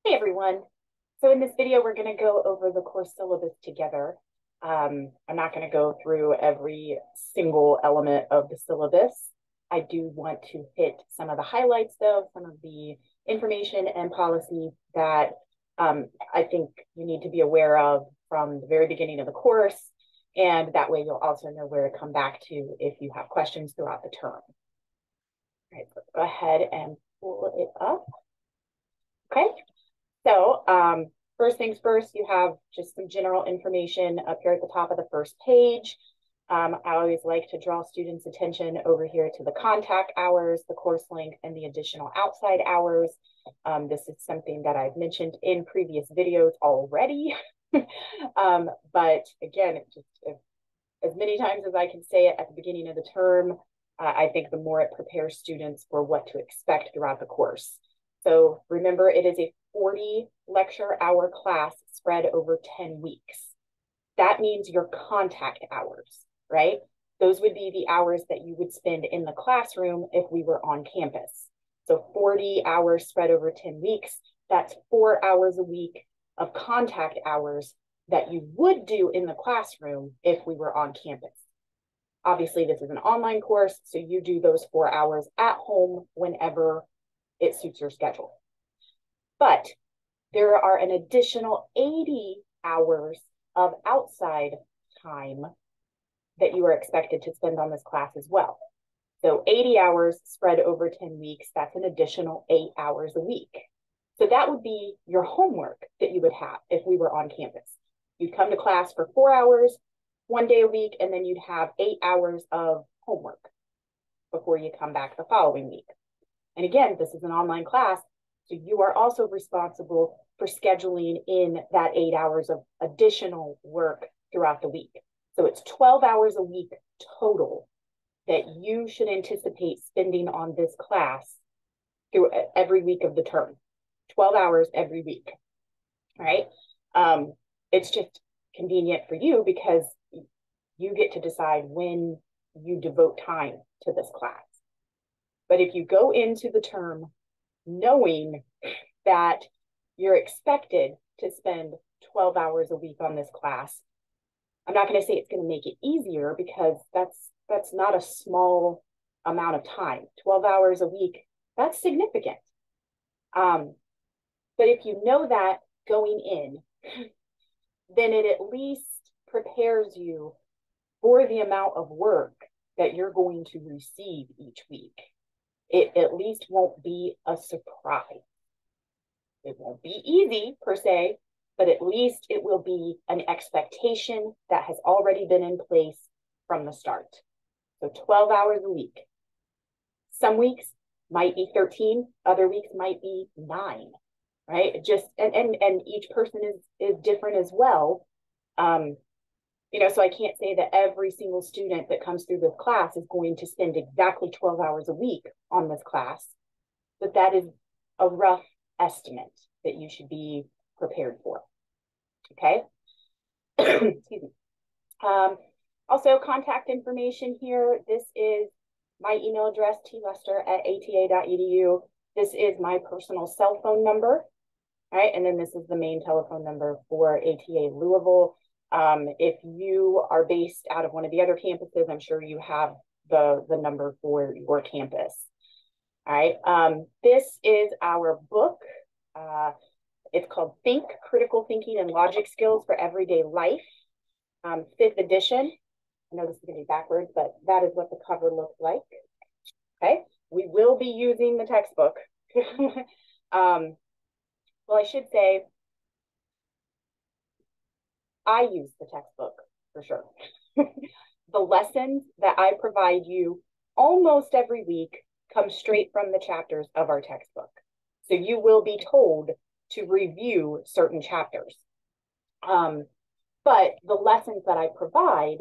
Hey everyone. So in this video, we're going to go over the course syllabus together. I'm not going to go through every single element of the syllabus. I do want to hit some of the highlights though, some of the information and policy that I think you need to be aware of from the very beginning of the course. And that way you'll also know where to come back to if you have questions throughout the term. All right, let's go ahead and pull it up. Okay. So first things first, you have just some general information up here at the top of the first page. I always like to draw students' attention over here to the contact hours, the course length, and the additional outside hours. This is something that I've mentioned in previous videos already. But again, as many times as I can say it at the beginning of the term, I think the more it prepares students for what to expect throughout the course. So remember, it is a 40 lecture hour class spread over 10 weeks. That means your contact hours, right? Those would be the hours that you would spend in the classroom if we were on campus. So 40 hours spread over 10 weeks, that's 4 hours a week of contact hours that you would do in the classroom if we were on campus. Obviously, this is an online course, so you do those 4 hours at home whenever it suits your schedule. But there are an additional 80 hours of outside time that you are expected to spend on this class as well. So 80 hours spread over 10 weeks, that's an additional 8 hours a week. So that would be your homework that you would have if we were on campus. You'd come to class for 4 hours, 1 day a week, and then you'd have 8 hours of homework before you come back the following week. And again, this is an online class, so you are also responsible for scheduling in that 8 hours of additional work throughout the week. So it's 12 hours a week total that you should anticipate spending on this class through every week of the term. 12 hours every week, right? It's just convenient for you because you get to decide when you devote time to this class. But if you go into the term knowing that you're expected to spend 12 hours a week on this class, I'm not going to say it's going to make it easier because that's not a small amount of time. 12 hours a week, that's significant. But if you know that going in, then it at least prepares you for the amount of work that you're going to receive each week. It at least won't be a surprise. It won't be easy per se, but at least it will be an expectation that has already been in place from the start. So 12 hours a week. Some weeks might be 13, other weeks might be 9, right? Just and each person is different as well. So I can't say that every single student that comes through this class is going to spend exactly 12 hours a week on this class, but that is a rough estimate that you should be prepared for, okay? Excuse me. Also, contact information here. This is my email address, tlester@ata.edu. This is my personal cell phone number, all right? And then this is the main telephone number for ATA Louisville. If you are based out of one of the other campuses, I'm sure you have the number for your campus. All right. This is our book. It's called Think, Critical Thinking and Logic Skills for Everyday Life, 5th edition. I know this is going to be backwards, but that is what the cover looks like. Okay. We will be using the textbook. Well, I should say, I use the textbook for sure. The lessons that I provide you almost every week come straight from the chapters of our textbook. So you will be told to review certain chapters. But the lessons that I provide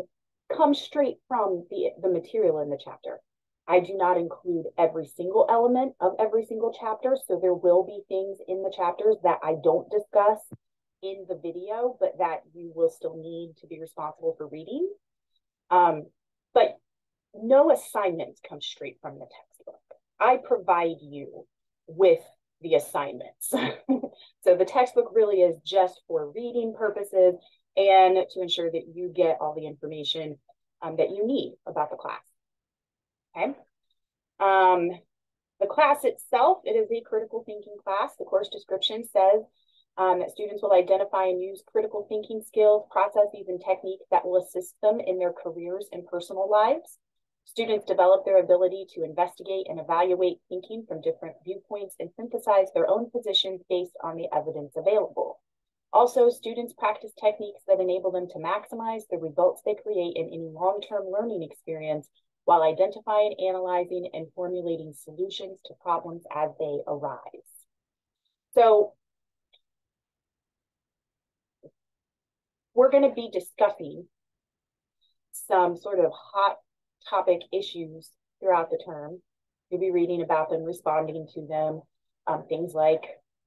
come straight from the material in the chapter. I do not include every single element of every single chapter, so there will be things in the chapters that I don't discuss in the video, but that you will still need to be responsible for reading. But no assignments come straight from the textbook. I provide you with the assignments. So the textbook really is just for reading purposes and to ensure that you get all the information that you need about the class. Okay. The class itself, it is a critical thinking class. The course description says that students will identify and use critical thinking skills, processes, and techniques that will assist them in their careers and personal lives. Students develop their ability to investigate and evaluate thinking from different viewpoints and synthesize their own positions based on the evidence available. Also, students practice techniques that enable them to maximize the results they create in any long-term learning experience while identifying, analyzing, and formulating solutions to problems as they arise. So we're going to be discussing some sort of hot topic issues throughout the term. You'll be reading about them, responding to them, things like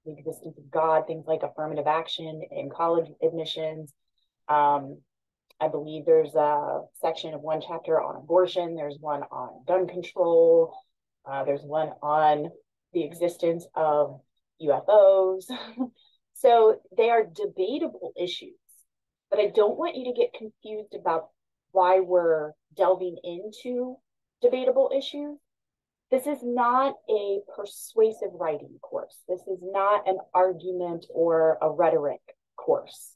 the existence of God, things like affirmative action in college admissions. I believe there's a section of one chapter on abortion. There's one on gun control. There's one on the existence of UFOs. So they are debatable issues, but I don't want you to get confused about why we're delving into debatable issues. This is not a persuasive writing course. This is not an argument or a rhetoric course.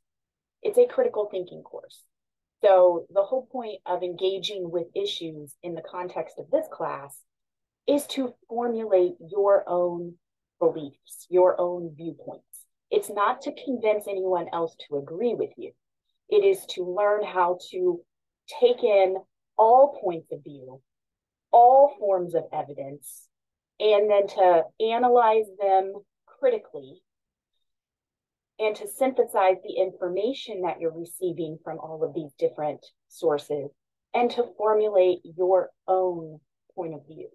It's a critical thinking course. So the whole point of engaging with issues in the context of this class is to formulate your own beliefs, your own viewpoints. It's not to convince anyone else to agree with you. It is to learn how to take in all points of view, all forms of evidence, and then to analyze them critically and to synthesize the information that you're receiving from all of these different sources and to formulate your own point of view.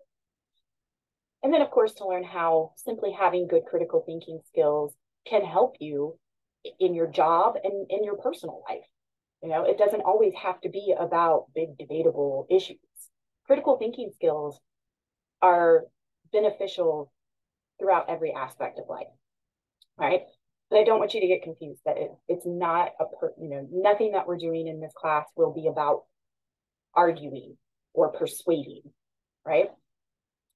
And then, of course, to learn how simply having good critical thinking skills can help you in your job and in your personal life. You know, it doesn't always have to be about big debatable issues. Critical thinking skills are beneficial throughout every aspect of life, right? But I don't want you to get confused that it's not nothing that we're doing in this class will be about arguing or persuading, right?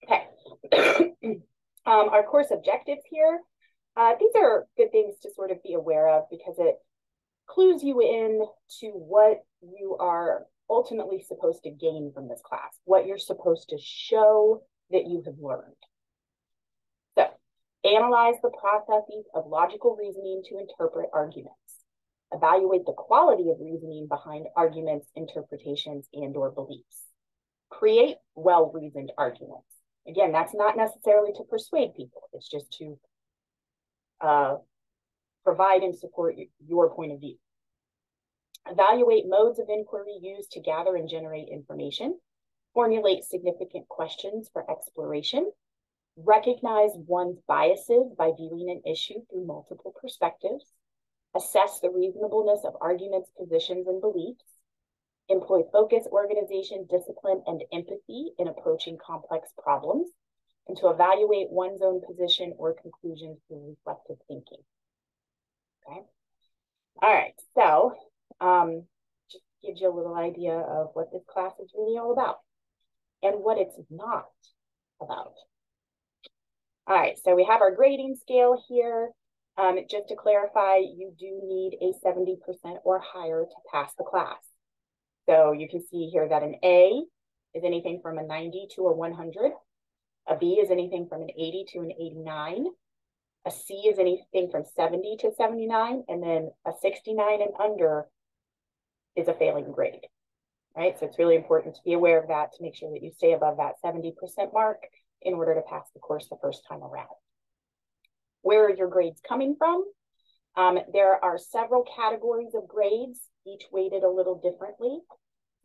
Okay. Our course objectives here, these are good things to sort of be aware of because it clues you in to what you are ultimately supposed to gain from this class, what you're supposed to show that you have learned. So, analyze the processes of logical reasoning to interpret arguments. Evaluate the quality of reasoning behind arguments, interpretations, and/or beliefs. Create well-reasoned arguments. Again, that's not necessarily to persuade people. It's just to provide and support your point of view. Evaluate modes of inquiry used to gather and generate information. Formulate significant questions for exploration. Recognize one's biases by viewing an issue through multiple perspectives. Assess the reasonableness of arguments, positions, and beliefs. Employ focus, organization, discipline, and empathy in approaching complex problems. And to evaluate one's own position or conclusions through reflective thinking. Okay. All right. So just gives you a little idea of what this class is really all about and what it's not about. All right. So we have our grading scale here. Just to clarify, you do need a 70% or higher to pass the class. So you can see here that an A is anything from a 90 to a 100. A B is anything from an 80 to an 89. A C is anything from 70 to 79. And then a 69 and under is a failing grade, right? So it's really important to be aware of that to make sure that you stay above that 70% mark in order to pass the course the first time around. Where are your grades coming from? There are several categories of grades, each weighted a little differently.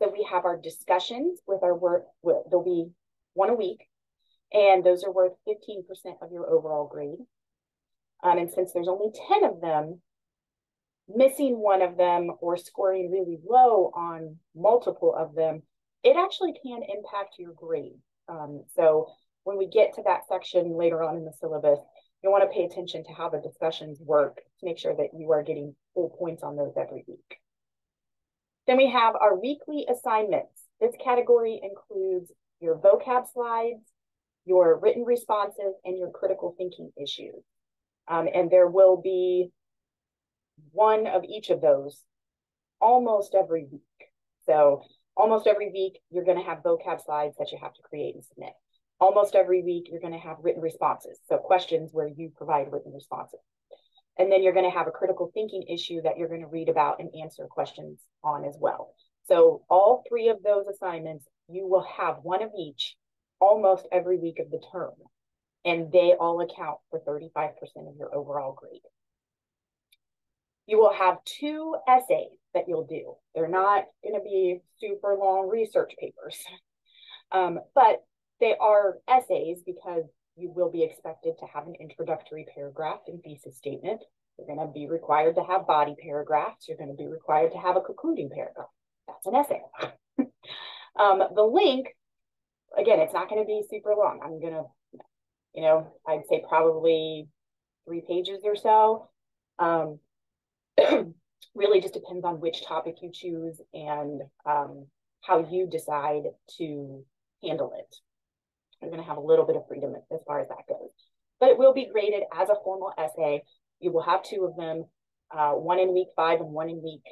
So we have our discussions with our work, there'll be one a week, and those are worth 15% of your overall grade. And since there's only 10 of them, missing one of them or scoring really low on multiple of them, it actually can impact your grade. So when we get to that section later on in the syllabus, you'll want to pay attention to how the discussions work to make sure that you are getting full points on those every week. Then we have our weekly assignments. This category includes your vocab slides, your written responses, and your critical thinking issues. And there will be one of each of those almost every week. So almost every week, you're going to have vocab slides that you have to create and submit. Almost every week, you're going to have written responses. So questions where you provide written responses. And then you're going to have a critical thinking issue that you're going to read about and answer questions on as well. So all three of those assignments, you will have one of each almost every week of the term. And they all account for 35% of your overall grade. You will have 2 essays that you'll do. They're not going to be super long research papers, but they are essays because you will be expected to have an introductory paragraph and thesis statement. You're going to be required to have body paragraphs. You're going to be required to have a concluding paragraph. That's an essay. The link, again, it's not going to be super long. I'm going to, I'd say probably 3 pages or so. Really just depends on which topic you choose and how you decide to handle it. You're going to have a little bit of freedom as far as that goes. But it will be graded as a formal essay. You will have 2 of them, one in week 5 and one in week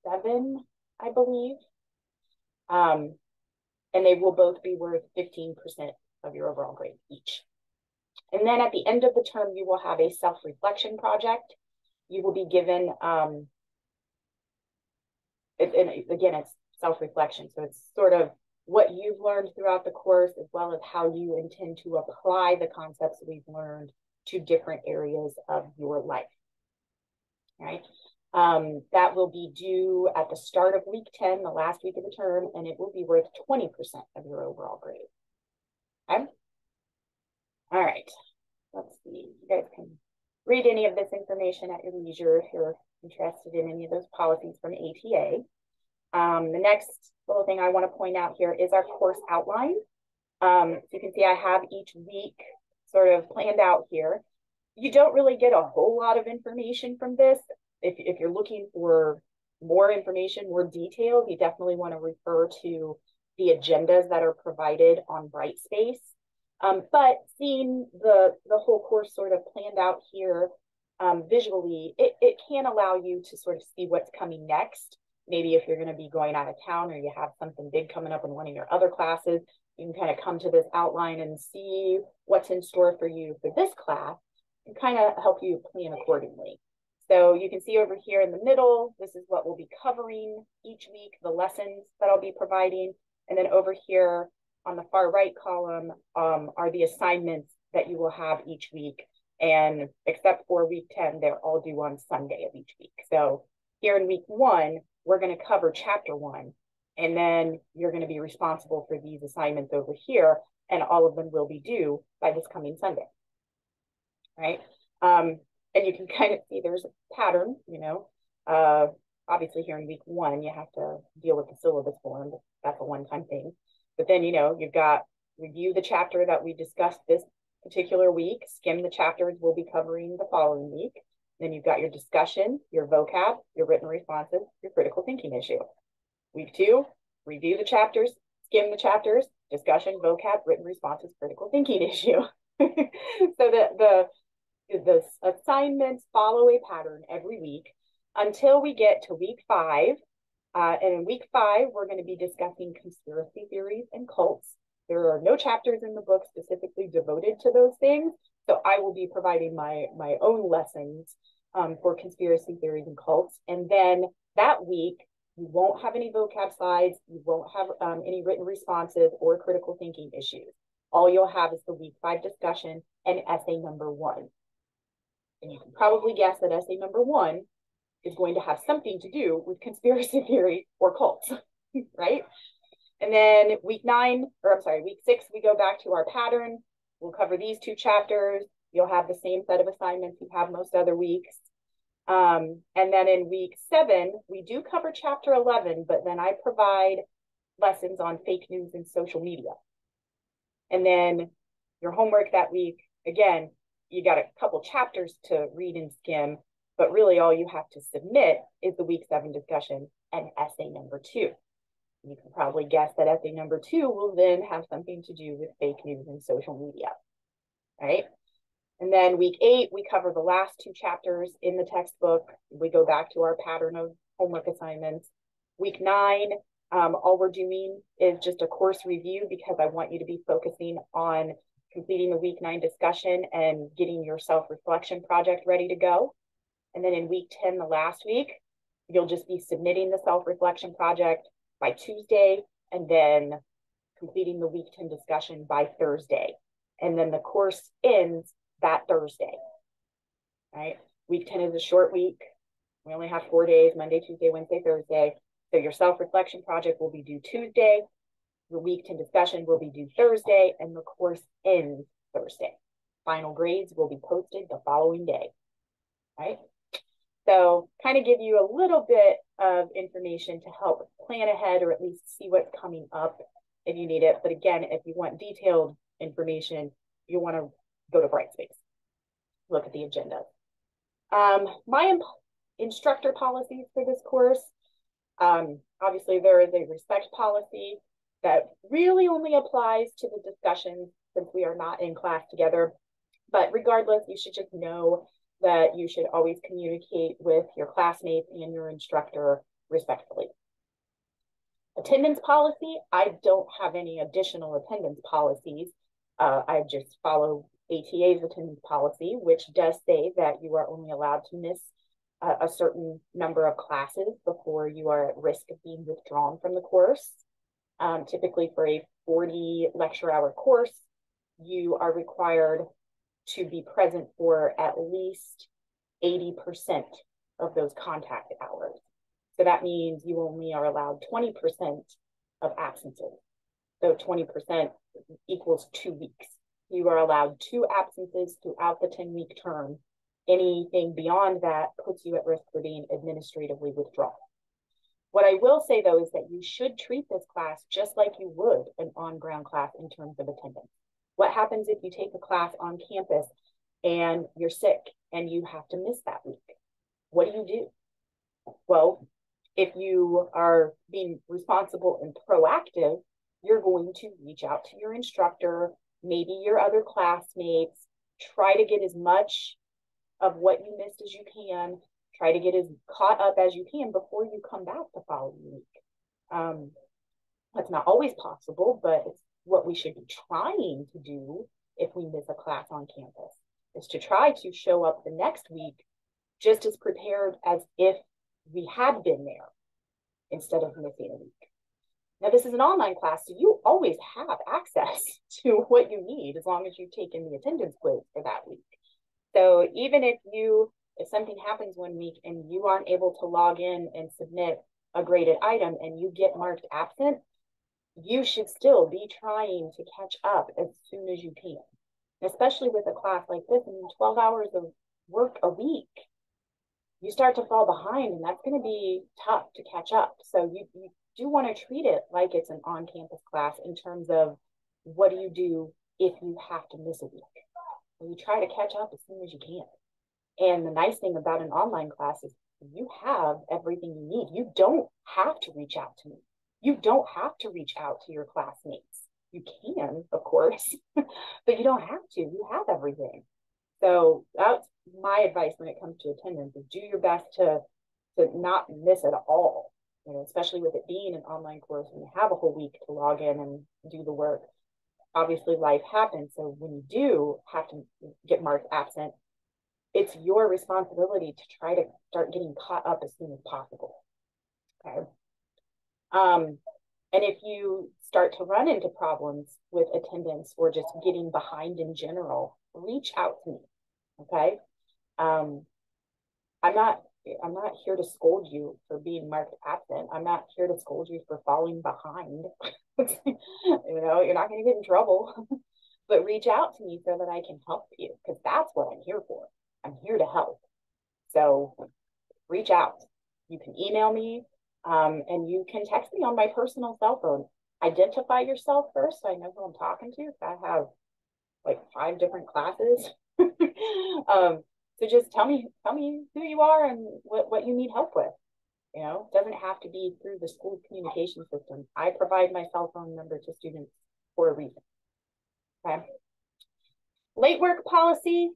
7, I believe. And they will both be worth 15% of your overall grade each. And then at the end of the term, you will have a self-reflection project. You will be given, and again, it's self-reflection. So it's sort of what you've learned throughout the course, as well as how you intend to apply the concepts we've learned to different areas of your life, right? That will be due at the start of week 10, the last week of the term, and it will be worth 20% of your overall grade, okay? All right, let's see. You guys can read any of this information at your leisure if you're interested in any of those policies from ATA. The next little thing I want to point out here is our course outline. So you can see I have each week sort of planned out here. You don't really get a whole lot of information from this. If you're looking for more information, more details, you definitely want to refer to the agendas that are provided on Brightspace. But seeing the whole course sort of planned out here visually, it can allow you to sort of see what's coming next. Maybe if you're going to be going out of town or you have something big coming up in one of your other classes, you can kind of come to this outline and see what's in store for you for this class and kind of help you plan accordingly. So you can see over here in the middle, this is what we'll be covering each week, the lessons that I'll be providing. And then over here on the far right column are the assignments that you will have each week. And except for week 10, they're all due on Sunday of each week. So here in week 1, we're going to cover chapter 1. And then you're going to be responsible for these assignments over here. And all of them will be due by this coming Sunday. Right? And you can kind of see there's a pattern, obviously here in week 1, you have to deal with the syllabus form. That's a one-time thing. But then, you've got review the chapter that we discussed this particular week, skim the chapters we'll be covering the following week. Then you've got your discussion, your vocab, your written responses, your critical thinking issue. Week 2, review the chapters, skim the chapters, discussion, vocab, written responses, critical thinking issue. So the assignments follow a pattern every week until we get to week 5. And in week 5, we're going to be discussing conspiracy theories and cults. There are no chapters in the book specifically devoted to those things. So I will be providing my own lessons for conspiracy theories and cults. And then that week, you won't have any vocab slides. You won't have any written responses or critical thinking issues. All you'll have is the week 5 discussion and essay number 1. And you can probably guess that essay number 1 is going to have something to do with conspiracy theory or cults, right? And then week 6, we go back to our pattern. We'll cover these 2 chapters. You'll have the same set of assignments you have most other weeks. And then in week 7, we do cover chapter 11, but then I provide lessons on fake news and social media. And then your homework that week, again, you got a couple chapters to read and skim, but really all you have to submit is the week 7 discussion and essay number 2. You can probably guess that essay number 2 will then have something to do with fake news and social media, right? And then week 8, we cover the last 2 chapters in the textbook. We go back to our pattern of homework assignments. Week 9, all we're doing is just a course review because I want you to be focusing on completing the week 9 discussion and getting your self-reflection project ready to go. And then in week 10, the last week, you'll just be submitting the self-reflection project by Tuesday and then completing the week 10 discussion by Thursday. And then the course ends that Thursday, right? Week 10 is a short week. We only have 4 days, Monday, Tuesday, Wednesday, Thursday. So your self-reflection project will be due Tuesday. The week 10 discussion will be due Thursday, and the course ends Thursday. Final grades will be posted the following day, right? So kind of give you a little bit of information to help plan ahead or at least see what's coming up if you need it. But again, if you want detailed information, you want to go to Brightspace. Look at the agenda. My instructor policies for this course, obviously there is a respect policy that really only applies to the discussions since we are not in class together. But regardless, you should just know that you should always communicate with your classmates and your instructor respectfully. Attendance policy, I don't have any additional attendance policies. I just follow ATA's attendance policy, which does say that you are only allowed to miss a certain number of classes before you are at risk of being withdrawn from the course. Typically for a 40 lecture hour course, you are required to be present for at least 80% of those contact hours. So that means you only are allowed 20% of absences. So 20% equals 2 weeks. You are allowed 2 absences throughout the 10-week term. Anything beyond that puts you at risk for being administratively withdrawn. What I will say, though, is that you should treat this class just like you would an on-ground class in terms of attendance. What happens if you take a class on campus and you're sick and you have to miss that week? What do? Well, if you are being responsible and proactive, you're going to reach out to your instructor, maybe your other classmates, try to get as much of what you missed as you can, try to get as caught up as you can before you come back the following week. That's not always possible, but it's what we should be trying to do if we miss a class on campus, is to try to show up the next week just as prepared as if we had been there instead of missing a week. Now, this is an online class, so you always have access to what you need as long as you've taken the attendance quiz for that week. So even if something happens one week and you aren't able to log in and submit a graded item and you get marked absent, you should still be trying to catch up as soon as you can, especially with a class like this. I mean, 12 hours of work a week, you start to fall behind, and that's going to be tough to catch up. So you do want to treat it like it's an on-campus class in terms of what do you do if you have to miss a week? Well, you try to catch up as soon as you can. And the nice thing about an online class is you have everything you need. You don't have to reach out to me. You don't have to reach out to your classmates. You can, of course, but you don't have to. You have everything. So that's my advice when it comes to attendance, is do your best to not miss at all, especially with it being an online course and you have a whole week to log in and do the work. Obviously, life happens. So when you do have to get marked absent, it's your responsibility to try to start getting caught up as soon as possible. Okay. And if you start to run into problems with attendance or just getting behind in general, reach out to me. Okay. I'm not here to scold you for being marked absent. I'm not here to scold you for falling behind. You're not going to get in trouble, but reach out to me so that I can help you, because that's what I'm here for. I'm here to help. So reach out. You can email me, and you can text me on my personal cell phone. Identify yourself first so I know who I'm talking to. If I have like 5 different classes, So just tell me who you are and what you need help with. You know, it doesn't have to be through the school communication system. I provide my cell phone number to students for a reason. Okay. Late work policy.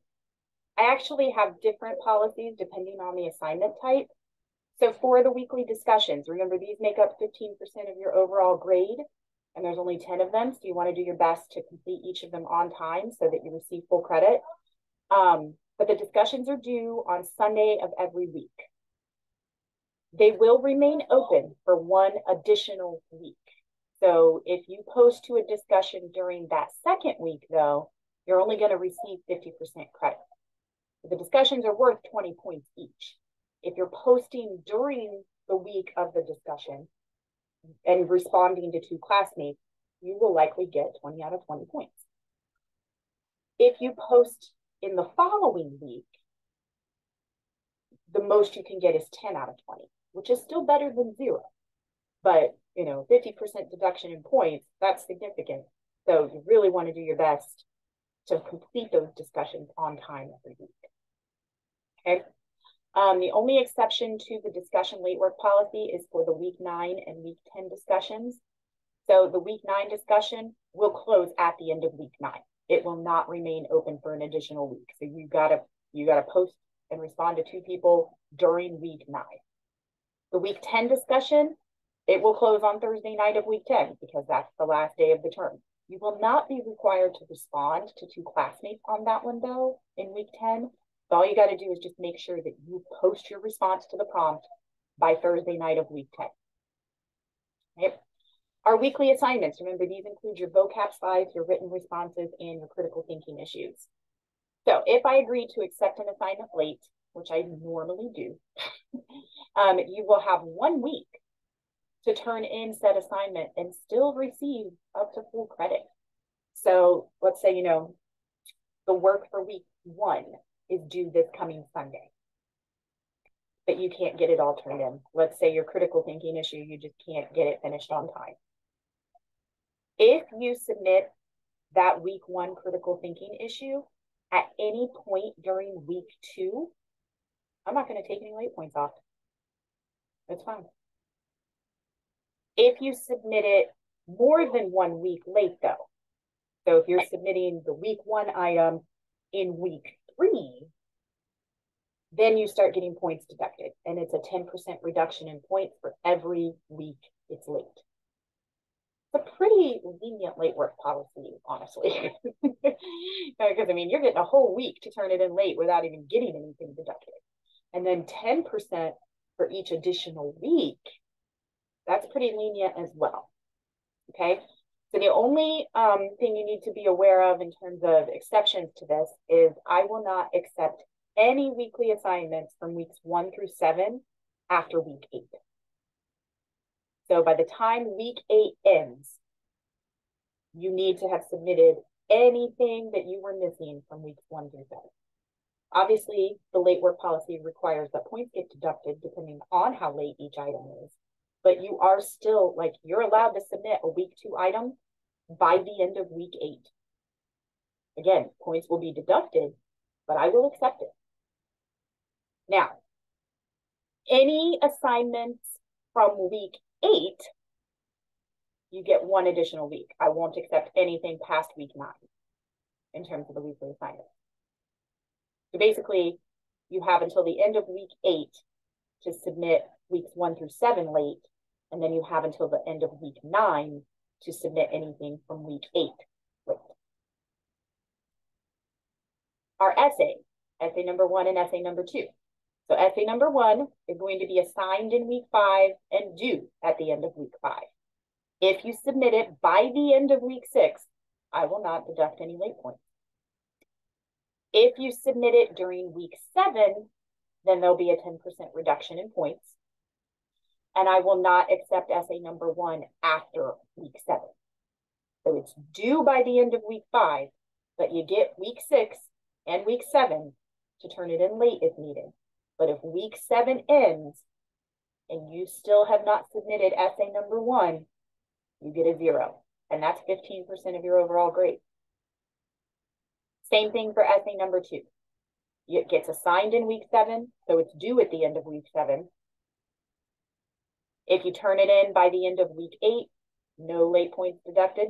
I actually have different policies depending on the assignment type. So for the weekly discussions, remember these make up 15% of your overall grade, and there's only 10 of them. So you want to do your best to complete each of them on time so that you receive full credit. But the discussions are due on Sunday of every week. They will remain open for one additional week. So if you post to a discussion during that second week, though, you're only going to receive 50% credit. The discussions are worth 20 points each. If you're posting during the week of the discussion and responding to 2 classmates, you will likely get 20 out of 20 points. If you post in the following week, the most you can get is 10 out of 20, which is still better than 0. But, you know, 50% deduction in points, that's significant. So you really want to do your best to complete those discussions on time every week. Okay. The only exception to the discussion late work policy is for the week 9 and week 10 discussions. So the week 9 discussion will close at the end of week 9. It will not remain open for an additional week. So you gotta post and respond to 2 people during week 9. The week 10 discussion, it will close on Thursday night of week 10 because that's the last day of the term. You will not be required to respond to 2 classmates on that one though in week 10. So all you got to do is just make sure that you post your response to the prompt by Thursday night of week 10. Okay. Our weekly assignments, remember these include your vocab slides, your written responses, and your critical thinking issues. So if I agree to accept an assignment late, which I normally do, you will have 1 week to turn in said assignment and still receive up to full credit. So let's say, you know, the work for week 1 is due this coming Sunday, but you can't get it all turned in. Let's say your critical thinking issue, you just can't get it finished on time. If you submit that week 1 critical thinking issue at any point during week 2, I'm not going to take any late points off. That's fine. If you submit it more than 1 week late, though, so if you're submitting the week 1 item in week 3, then you start getting points deducted, and it's a 10% reduction in points for every week it's late. It's a pretty lenient late work policy, honestly. Because, I mean, you're getting a whole week to turn it in late without even getting anything deducted. And then 10% for each additional week, that's pretty lenient as well. Okay? So the only thing you need to be aware of in terms of exceptions to this is I will not accept any weekly assignments from weeks 1 through 7 after week 8. So by the time week 8 ends, you need to have submitted anything that you were missing from weeks 1 through 7. Obviously, the late work policy requires that points get deducted depending on how late each item is. But you are still, like, you're allowed to submit a week 2 item by the end of week 8. Again, points will be deducted, but I will accept it. Now, any assignments from week 8, you get 1 additional week. I won't accept anything past week 9 in terms of the weekly assignment. So basically, you have until the end of week 8 to submit weeks 1 through 7 late, and then you have until the end of week 9 to submit anything from week 8 late. Our essay number 1 and essay number 2. So essay number 1 is going to be assigned in week 5 and due at the end of week 5. If you submit it by the end of week 6, I will not deduct any late points. If you submit it during week 7, then there'll be a 10% reduction in points. And I will not accept essay number 1 after week 7. So it's due by the end of week 5, but you get week 6 and week 7 to turn it in late if needed. But if week 7 ends and you still have not submitted essay number 1, you get a 0. And that's 15% of your overall grade. Same thing for essay number 2. It gets assigned in week 7, so it's due at the end of week 7. If you turn it in by the end of week 8, no late points deducted.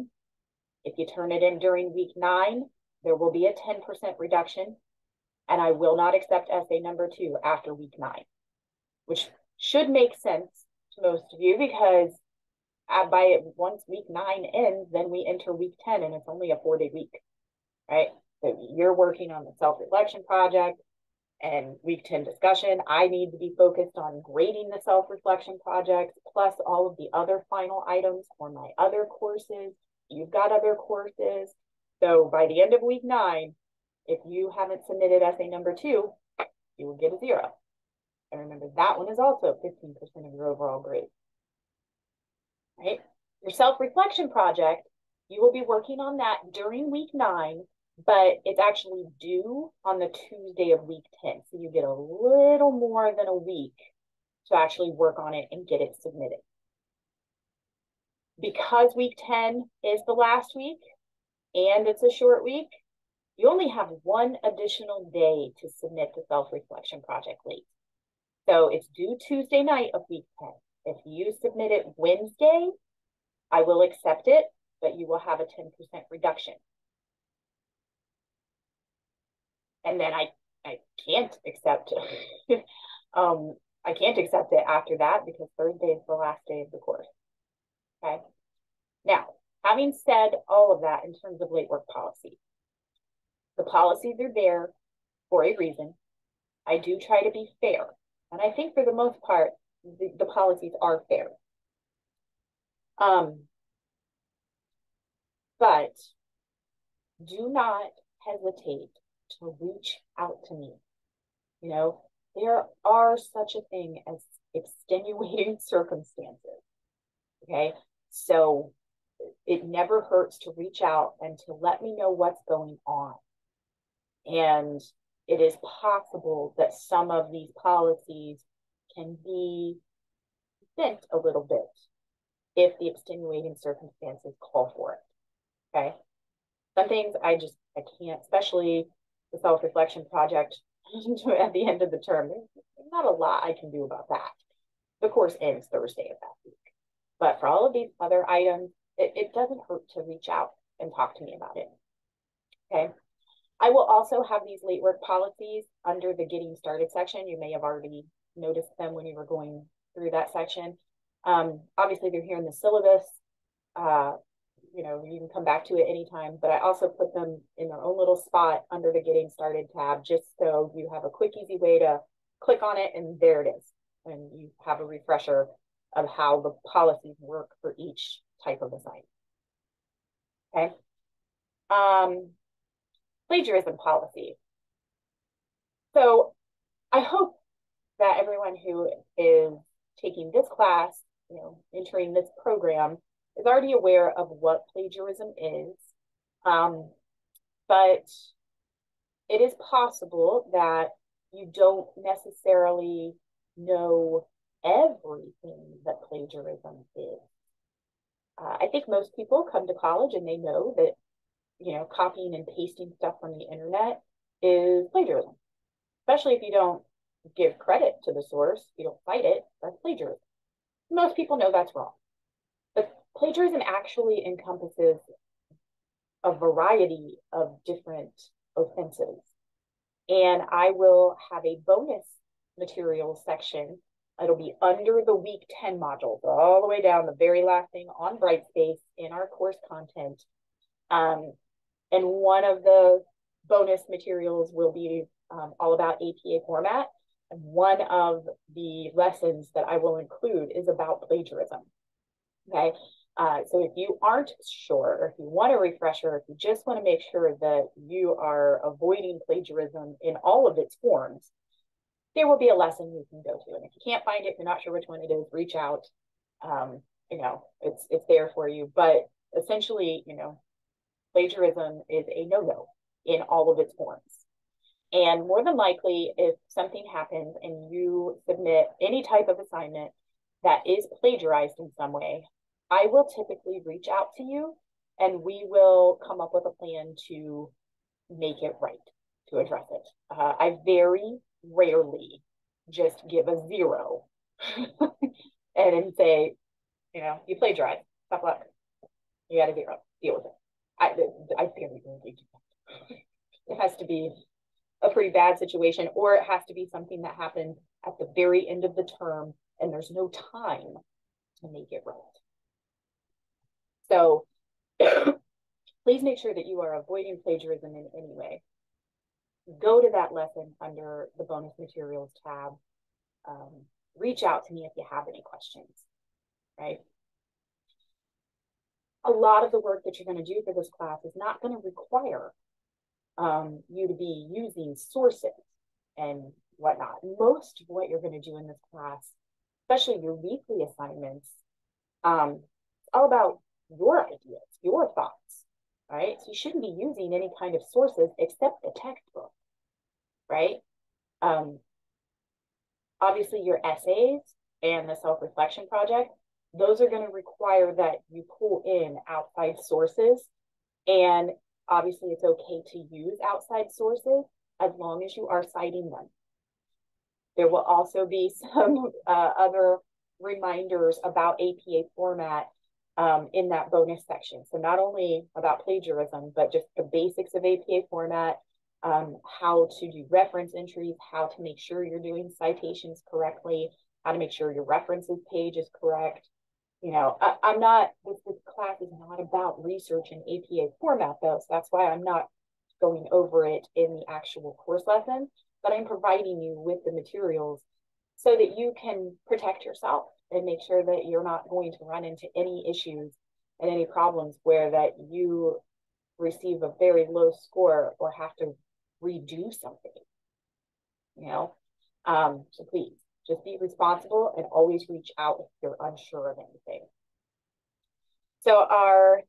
If you turn it in during week 9, there will be a 10% reduction, and I will not accept essay number 2 after week 9, which should make sense to most of you because once week 9 ends, then we enter week 10, and it's only a 4-day week, right? So you're working on the self-reflection project and week 10 discussion. I need to be focused on grading the self-reflection project, plus all of the other final items for my other courses. You've got other courses. So by the end of week 9, if you haven't submitted essay number 2, you will get a 0. And remember, that one is also 15% of your overall grade. Right? Your self-reflection project, you will be working on that during week 9, but it's actually due on the Tuesday of week 10. So you get a little more than a week to actually work on it and get it submitted. Because week 10 is the last week and it's a short week, you only have one additional day to submit the self-reflection project late. So it's due Tuesday night of week 10. If you submit it Wednesday, I will accept it, but you will have a 10% reduction. And then I can't accept it. I can't accept it after that because Thursday is the last day of the course. Okay. Now, having said all of that in terms of late work policy, the policies are there for a reason. I do try to be fair. And I think for the most part, the policies are fair. But do not hesitate to reach out to me. You know, there are such a thing as extenuating circumstances. Okay, so it never hurts to reach out and to let me know what's going on. And it is possible that some of these policies can be bent a little bit if the extenuating circumstances call for it. Okay. Some things I can't, especially the self-reflection project at the end of the term. There's not a lot I can do about that. The course ends Thursday of that week. But for all of these other items, it doesn't hurt to reach out and talk to me about it. Okay. I will also have these late work policies under the getting started section. You may have already noticed them when you were going through that section. Obviously, they're here in the syllabus. You know, you can come back to it anytime, but I also put them in their own little spot under the getting started tab, just so you have a quick, easy way to click on it, and there it is. And you have a refresher of how the policies work for each type of assignment. Okay. Plagiarism policy. So I hope that everyone who is taking this class, you know, entering this program, is already aware of what plagiarism is. But it is possible that you don't necessarily know everything that plagiarism is. I think most people come to college and they know that, you know, copying and pasting stuff from the internet is plagiarism, especially if you don't give credit to the source, you don't cite it, that's plagiarism. Most people know that's wrong. But plagiarism actually encompasses a variety of different offenses. And I will have a bonus materials section. It'll be under the week 10 module, so all the way down the very last thing on Brightspace in our course content. And one of the bonus materials will be all about APA format. And one of the lessons that I will include is about plagiarism. Okay, so if you aren't sure, or if you want a refresher, if you just want to make sure that you are avoiding plagiarism in all of its forms, there will be a lesson you can go to. And if you can't find it, you're not sure which one it is, reach out. You know, it's there for you. But essentially, you know, plagiarism is a no-no in all of its forms. And more than likely, if something happens and you submit any type of assignment that is plagiarized in some way, I will typically reach out to you and we will come up with a plan to make it right, to address it. I very rarely just give a 0 and then say, you know, you plagiarized, tough luck. You got a 0, deal with it. I very rarely do that. It has to be a pretty bad situation, or it has to be something that happened at the very end of the term and there's no time to make it right. So please make sure that you are avoiding plagiarism in any way. Go to that lesson under the bonus materials tab. Reach out to me if you have any questions, right? A lot of the work that you're going to do for this class is not going to require you to be using sources and whatnot. Most of what you're going to do in this class, especially your weekly assignments, it's all about your ideas, your thoughts, right? So you shouldn't be using any kind of sources except the textbook, right? Obviously, your essays and the self-reflection project, those are going to require that you pull in outside sources. And obviously, it's okay to use outside sources as long as you are citing them. There will also be some other reminders about APA format in that bonus section. So not only about plagiarism, but just the basics of APA format, how to do reference entries, how to make sure you're doing citations correctly, how to make sure your references page is correct. You know, this class is not about research in APA format though, so that's why I'm not going over it in the actual course lesson, but I'm providing you with the materials so that you can protect yourself and make sure that you're not going to run into any issues and any problems where that you receive a very low score or have to redo something, you know? So please, just be responsible and always reach out if you're unsure of anything. So our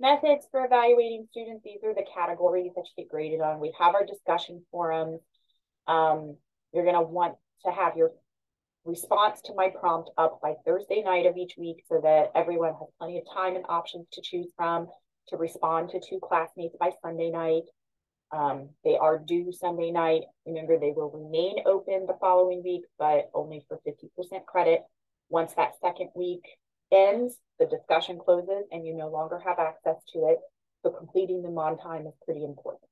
methods for evaluating students, these are the categories that you get graded on. We have our discussion forums. You're gonna want to have your response to my prompt up by Thursday night of each week so that everyone has plenty of time and options to choose from to respond to 2 classmates by Sunday night. They are due Sunday night. Remember, they will remain open the following week, but only for 50% credit. Once that second week ends, the discussion closes and you no longer have access to it. So completing them on time is pretty important.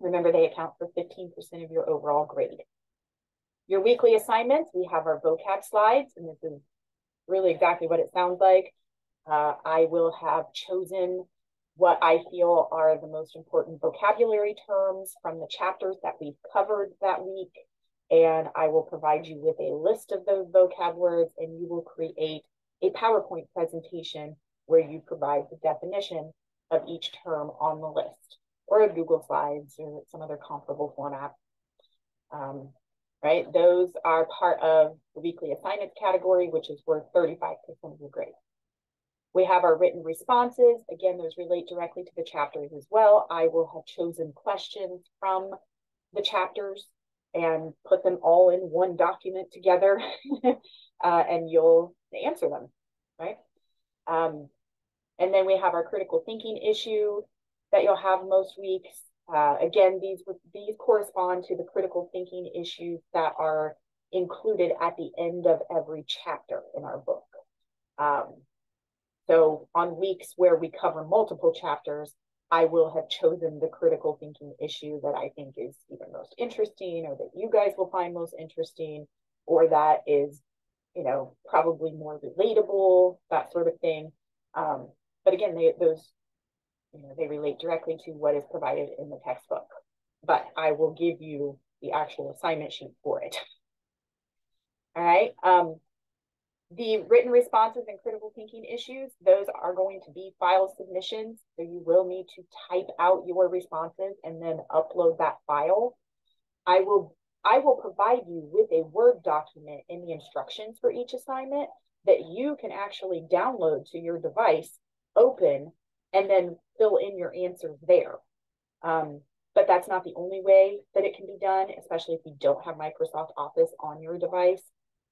Remember, they account for 15% of your overall grade. Your weekly assignments, we have our vocab slides, and this is really exactly what it sounds like. I will have chosen what I feel are the most important vocabulary terms from the chapters that we've covered that week. And I will provide you with a list of those vocab words, and you will create a PowerPoint presentation where you provide the definition of each term on the list, or a Google Slides or some other comparable format. Right? Those are part of the weekly assignments category, which is worth 35% of your grade. We have our written responses. Again, those relate directly to the chapters as well. I will have chosen questions from the chapters and put them all in one document together and you'll answer them, right? And then we have our critical thinking issue that you'll have most weeks. Again, these correspond to the critical thinking issues that are included at the end of every chapter in our book. So on weeks where we cover multiple chapters, I will have chosen the critical thinking issue that I think is either most interesting or that you guys will find most interesting, or that is, you know, probably more relatable, that sort of thing. But again, they relate directly to what is provided in the textbook, but I will give you the actual assignment sheet for it. All right. The written responses and critical thinking issues, those are going to be file submissions. So you will need to type out your responses and then upload that file. I will provide you with a Word document in the instructions for each assignment that you can actually download to your device, open, and then fill in your answers there. But that's not the only way that it can be done, especially if you don't have Microsoft Office on your device.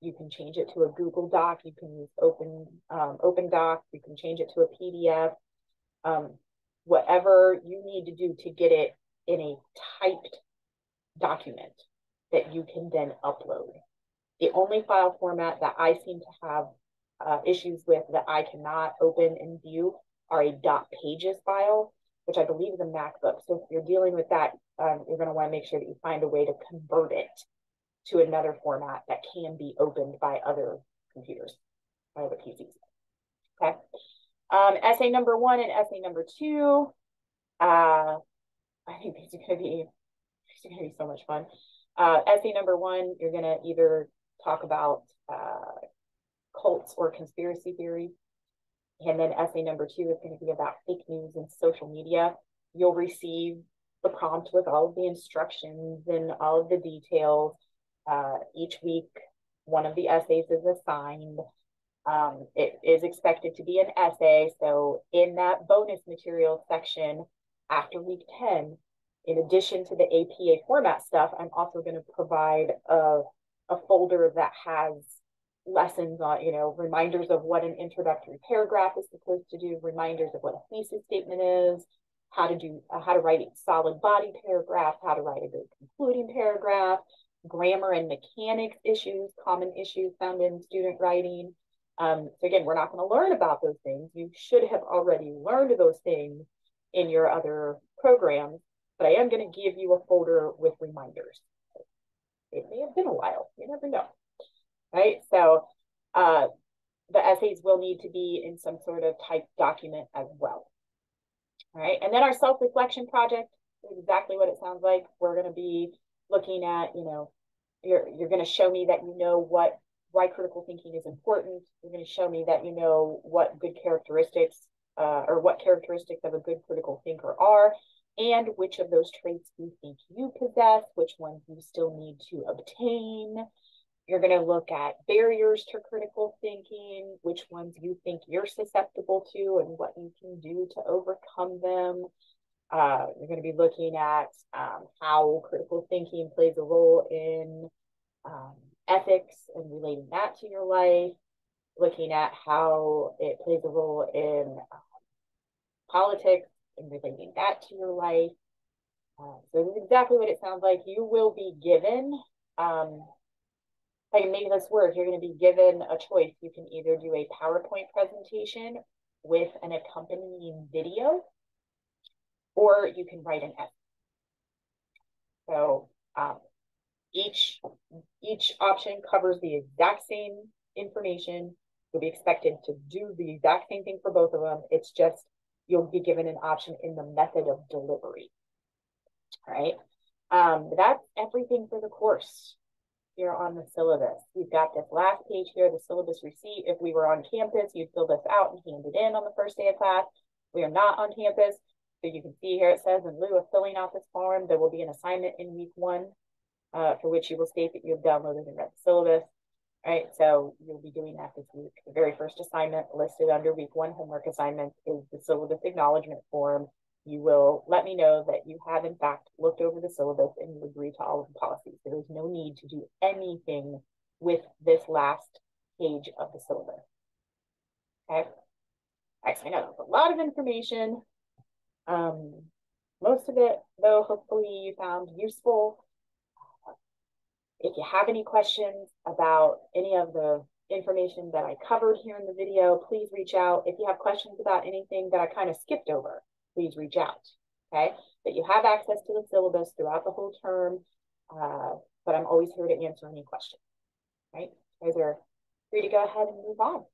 You can change it to a Google Doc. You can use Open Doc. You can change it to a PDF. Whatever you need to do to get it in a typed document that you can then upload. The only file format that I seem to have issues with that I cannot open and view are a .pages file, which I believe is a MacBook. So if you're dealing with that, you're going to want to make sure that you find a way to convert it to another format that can be opened by other computers, by other PCs. Okay. Essay number 1 and essay number 2. I think these are going to be so much fun. Essay number 1, you're going to either talk about cults or conspiracy theories. And then essay number 2 is going to be about fake news and social media. You'll receive the prompt with all of the instructions and all of the details. Each week, one of the essays is assigned. It is expected to be an essay. So in that bonus material section, after week 10, in addition to the APA format stuff, I'm also going to provide a folder that has lessons on, reminders of what an introductory paragraph is supposed to do, reminders of what a thesis statement is, how to write a solid body paragraph, how to write a good concluding paragraph, grammar and mechanics issues, common issues found in student writing. So again, we're not going to learn about those things. You should have already learned those things in your other programs, but I am going to give you a folder with reminders. It may have been a while. You never know. Right? So the essays will need to be in some sort of typed document as well. All right. And then our self-reflection project is exactly what it sounds like. We're going to be looking at, you're going to show me that why critical thinking is important. You're going to show me that you know what good characteristics or what characteristics of a good critical thinker are, and which of those traits you think you possess, which ones you still need to obtain. You're going to look at barriers to critical thinking, which ones you think you're susceptible to and what you can do to overcome them. You're going to be looking at how critical thinking plays a role in ethics and relating that to your life, looking at how it plays a role in politics and relating that to your life. So this is exactly what it sounds like. You will be given, if I can make this work, you're going to be given a choice. You can either do a PowerPoint presentation with an accompanying video, or you can write an essay. So each option covers the exact same information. You'll be expected to do the exact same thing for both of them. It's just you'll be given an option in the method of delivery. All right. That's everything for the course here on the syllabus. We've got this last page here, the syllabus receipt. If we were on campus, you'd fill this out and hand it in on the first day of class. We are not on campus. So you can see here it says, in lieu of filling out this form, there will be an assignment in week 1 for which you will state that you have downloaded and read the syllabus. All right, so you'll be doing that this week. The very first assignment listed under week 1 homework assignment is the syllabus acknowledgement form. You will let me know that you have, in fact, looked over the syllabus and you agree to all of the policies. There is no need to do anything with this last page of the syllabus. Okay? All right, so I know that's a lot of information. Most of it, though, hopefully you found useful. If you have any questions about any of the information that I covered here in the video, please reach out. If you have questions about anything that I kind of skipped over, please reach out, okay? But you have access to the syllabus throughout the whole term, but I'm always here to answer any questions, right? You guys are free to go ahead and move on.